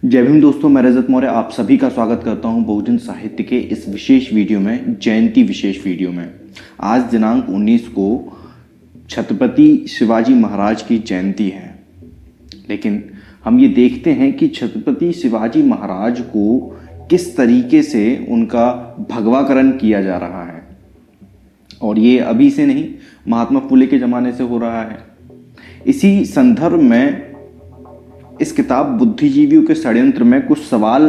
जय भीम दोस्तों, मैं रजत मौर्य आप सभी का स्वागत करता हूं बहुजन साहित्य के इस विशेष वीडियो में, जयंती विशेष वीडियो में। आज दिनांक 19 को छत्रपति शिवाजी महाराज की जयंती है, लेकिन हम ये देखते हैं कि छत्रपति शिवाजी महाराज को किस तरीके से उनका भगवाकरण किया जा रहा है। और ये अभी से नहीं, महात्मा फुले के ज़माने से हो रहा है। इसी संदर्भ में इस किताब बुद्धिजीवियों के षड्यंत्र में कुछ सवाल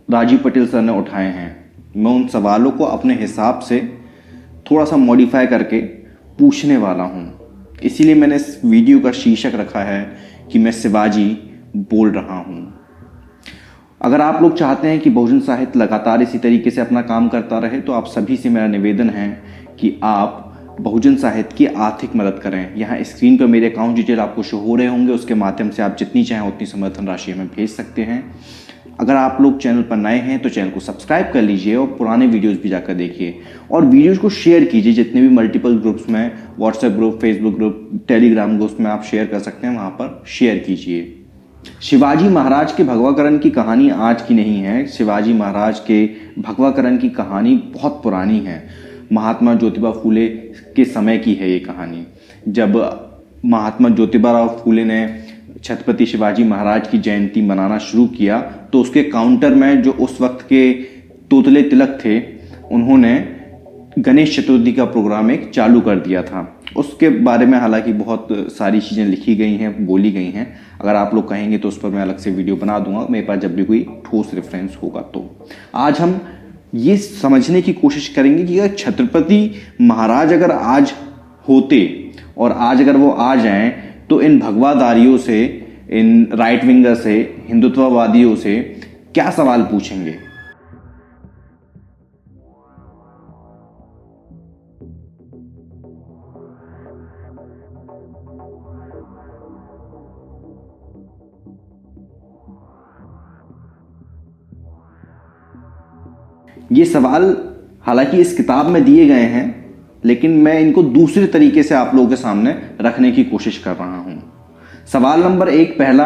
राजीव पटेल सर ने उठाए हैं। मैं उन सवालों को अपने हिसाब से थोड़ा सा मॉडिफाई करके पूछने वाला हूं। इसीलिए मैंने इस वीडियो का शीर्षक रखा है कि मैं शिवाजी बोल रहा हूं। अगर आप लोग चाहते हैं कि बहुजन साहित्य लगातार इसी तरीके से अपना काम करता रहे, तो आप सभी से मेरा निवेदन है कि आप बहुजन साहित्य की आर्थिक मदद करें। यहाँ स्क्रीन पर मेरे अकाउंट डिटेल आपको शो हो रहे होंगे, उसके माध्यम से आप जितनी चाहें उतनी समर्थन राशि हमें भेज सकते हैं। अगर आप लोग चैनल पर नए हैं तो चैनल को सब्सक्राइब कर लीजिए और पुराने वीडियोस भी जाकर देखिए, और वीडियोस को शेयर कीजिए जितने भी मल्टीपल ग्रुप्स में, WhatsApp group, Facebook group, Telegram groups में आप शेयर कर सकते हैं, वहाँ पर शेयर कीजिए। शिवाजी महाराज के भगवाकरण की कहानी आज की नहीं है। शिवाजी महाराज के भगवाकरण की कहानी बहुत पुरानी है। महात्मा ज्योतिबा फूले के समय की है ये कहानी। जब महात्मा ज्योतिबा फूले ने छत्रपति शिवाजी महाराज की जयंती मनाना शुरू किया, तो उसके काउंटर में जो उस वक्त के तोतले तिलक थे, उन्होंने गणेश चतुर्थी का प्रोग्राम एक चालू कर दिया था। उसके बारे में हालांकि बहुत सारी चीज़ें लिखी गई हैं, बोली गई हैं। अगर आप लोग कहेंगे तो उस पर मैं अलग से वीडियो बना दूंगा, मेरे पास जब भी कोई ठोस रेफरेंस होगा। तो आज हम ये समझने की कोशिश करेंगे कि अगर छत्रपति महाराज अगर आज होते और आज अगर वो आ जाएं, तो इन भगवाधारियों से, इन राइट विंगर से, हिंदुत्ववादियों से क्या सवाल पूछेंगे। ये सवाल हालांकि इस किताब में दिए गए हैं, लेकिन मैं इनको दूसरे तरीके से आप लोगों के सामने रखने की कोशिश कर रहा हूं। सवाल नंबर 1 पहला,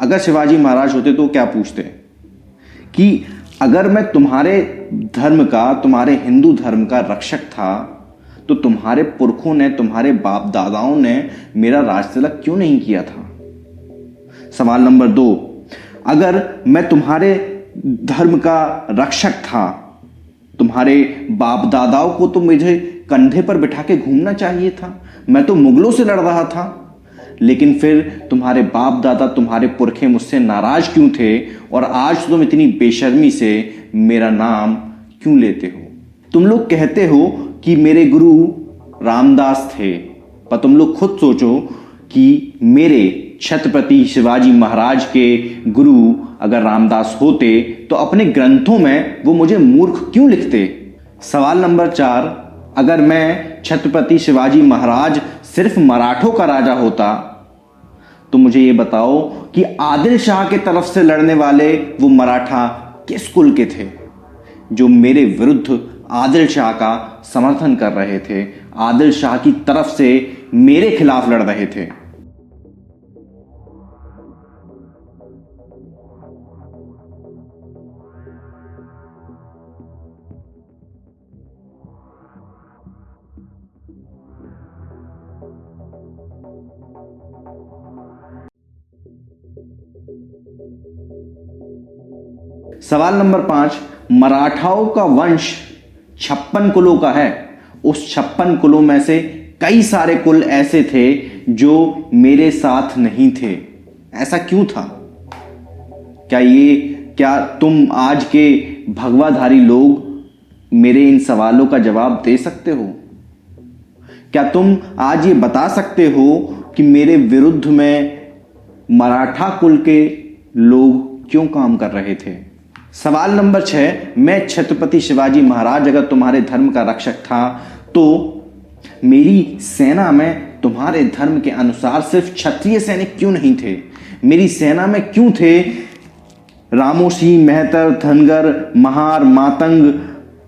अगर शिवाजी महाराज होते तो क्या पूछते कि अगर मैं तुम्हारे धर्म का, तुम्हारे हिंदू धर्म का रक्षक था, तो तुम्हारे पुरखों ने, तुम्हारे बाप दादाओं ने मेरा राज तिलक क्यों नहीं किया था। सवाल नंबर 2, अगर मैं तुम्हारे धर्म का रक्षक था, तुम्हारे बाप दादाओं को तो मुझे कंधे पर बिठा के घूमना चाहिए था। मैं तो मुगलों से लड़ रहा था, लेकिन फिर तुम्हारे बाप दादा, तुम्हारे पुरखे मुझसे नाराज क्यों थे, और आज तुम इतनी बेशर्मी से मेरा नाम क्यों लेते हो। तुम लोग कहते हो कि मेरे गुरु रामदास थे, पर तुम लोग खुद सोचो कि मेरे छत्रपति शिवाजी महाराज के गुरु अगर रामदास होते तो अपने ग्रंथों में वो मुझे मूर्ख क्यों लिखते। सवाल नंबर 4, अगर मैं छत्रपति शिवाजी महाराज सिर्फ मराठों का राजा होता, तो मुझे ये बताओ कि आदिल शाह के तरफ से लड़ने वाले वो मराठा किस कुल के थे जो मेरे विरुद्ध आदिल शाह का समर्थन कर रहे थे, आदिल शाह की तरफ से मेरे खिलाफ लड़ रहे थे। सवाल नंबर 5, मराठाओं का वंश 56 कुलों का है। उस 56 कुलों में से कई सारे कुल ऐसे थे जो मेरे साथ नहीं थे। ऐसा क्यों था? क्या तुम आज के भगवाधारी लोग मेरे इन सवालों का जवाब दे सकते हो? क्या तुम आज ये बता सकते हो कि मेरे विरुद्ध में मराठा कुल के लोग क्यों काम कर रहे थे? सवाल नंबर 6, मैं छत्रपति शिवाजी महाराज अगर तुम्हारे धर्म का रक्षक था, तो मेरी सेना में तुम्हारे धर्म के अनुसार सिर्फ क्षत्रिय सैनिक क्यों नहीं थे? मेरी सेना में क्यों थे रामोशी, मेहतर, धनगर, महार, मातंग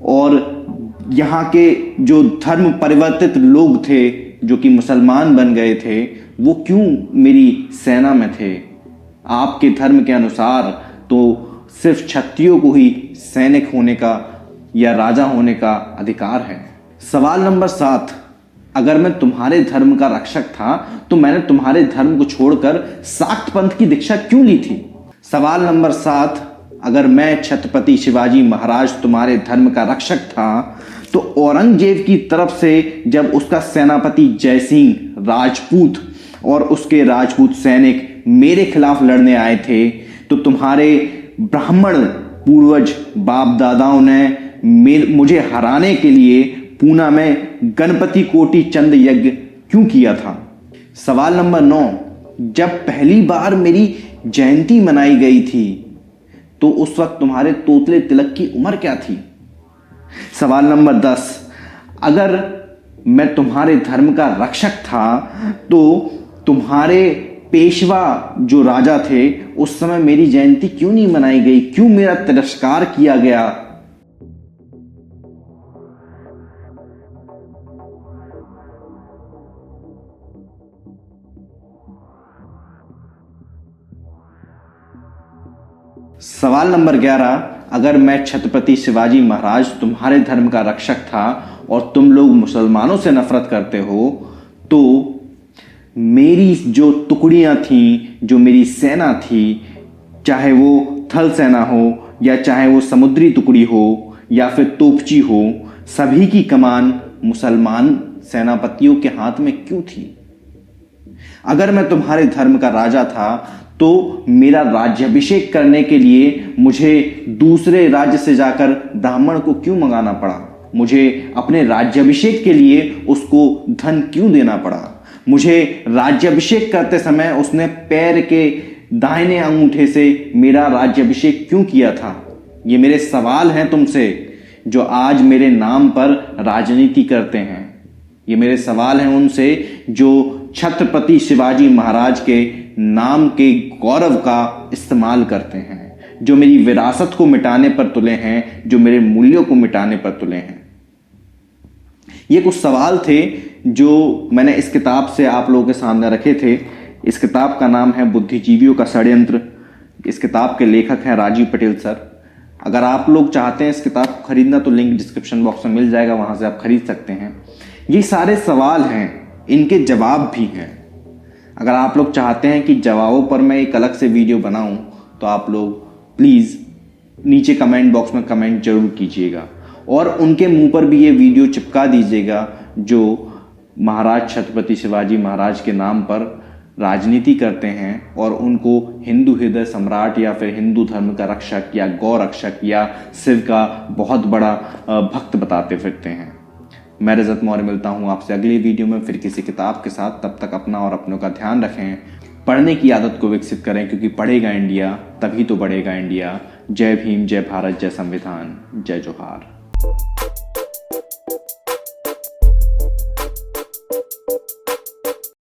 और यहाँ के जो धर्म परिवर्तित लोग थे जो कि मुसलमान बन गए थे, वो क्यों मेरी सेना में थे? आपके धर्म के अनुसार तो सिर्फ क्षत्रियों को ही सैनिक होने का या राजा होने का अधिकार है। सवाल नंबर 7, अगर मैं तुम्हारे धर्म का रक्षक था तो मैंने तुम्हारे धर्म को छोड़कर शाक्त पंथ की दीक्षा क्यों ली थी? सवाल नंबर 7, अगर मैं छत्रपति शिवाजी महाराज तुम्हारे धर्म का रक्षक था तो औरंगजेब की तरफ से जब उसका सेनापति जयसिंह राजपूत और उसके राजपूत सैनिक मेरे खिलाफ लड़ने आए थे तो तुम्हारे ब्राह्मण पूर्वज बाप दादाओं ने मुझे हराने के लिए पूना में गणपति कोटि चंद यज्ञ क्यों किया था? सवाल नंबर 9, जब पहली बार मेरी जयंती मनाई गई थी तो उस वक्त तुम्हारे तोतले तिलक की उम्र क्या थी? सवाल नंबर 10, अगर मैं तुम्हारे धर्म का रक्षक था तो तुम्हारे पेशवा जो राजा थे उस समय मेरी जयंती क्यों नहीं मनाई गई? क्यों मेरा तिरस्कार किया गया? सवाल नंबर 11, अगर मैं छत्रपति शिवाजी महाराज तुम्हारे धर्म का रक्षक था और तुम लोग मुसलमानों से नफरत करते हो तो मेरी जो टुकड़ियां थी, जो मेरी सेना थी, चाहे वो थल सेना हो या चाहे वो समुद्री टुकड़ी हो या फिर तोपची हो, सभी की कमान मुसलमान सेनापतियों के हाथ में क्यों थी? अगर मैं तुम्हारे धर्म का राजा था तो मेरा राज्याभिषेक करने के लिए मुझे दूसरे राज्य से जाकर ब्राह्मण को क्यों मंगाना पड़ा? मुझे अपने राज्याभिषेक के लिए उसको धन क्यों देना पड़ा? मुझे राज्याभिषेक करते समय उसने पैर के दाहिने अंगूठे से मेरा राज्याभिषेक क्यों किया था? ये मेरे सवाल हैं तुमसे जो आज मेरे नाम पर राजनीति करते हैं। ये मेरे सवाल हैं उनसे जो छत्रपति शिवाजी महाराज के नाम के गौरव का इस्तेमाल करते हैं, जो मेरी विरासत को मिटाने पर तुले हैं, जो मेरे मूल्यों को मिटाने पर तुले हैं। ये कुछ सवाल थे जो मैंने इस किताब से आप लोगों के सामने रखे थे। इस किताब का नाम है बुद्धिजीवियों का षड्यंत्र। इस किताब के लेखक हैं राजीव पटेल सर। अगर आप लोग चाहते हैं इस किताब को खरीदना तो लिंक डिस्क्रिप्शन बॉक्स में मिल जाएगा, वहां से आप खरीद सकते हैं। ये सारे सवाल हैं, इनके जवाब भी हैं। अगर आप लोग चाहते हैं कि जवाबों पर मैं एक अलग से वीडियो बनाऊं तो आप लोग प्लीज़ नीचे कमेंट बॉक्स में कमेंट जरूर कीजिएगा और उनके मुंह पर भी ये वीडियो चिपका दीजिएगा जो महाराज छत्रपति शिवाजी महाराज के नाम पर राजनीति करते हैं और उनको हिंदू हृदय सम्राट या फिर हिंदू धर्म का रक्षक या गौ रक्षक या शिव का बहुत बड़ा भक्त बताते फिरते हैं। मैं रजत मौर्य मिलता हूं आपसे अगली वीडियो में फिर किसी किताब के साथ। तब तक अपना और अपनों का ध्यान रखें, पढ़ने की आदत को विकसित करें क्योंकि पढ़ेगा इंडिया तभी तो बढ़ेगा इंडिया। जय भीम, जय भारत, जय संविधान, जय जोहार।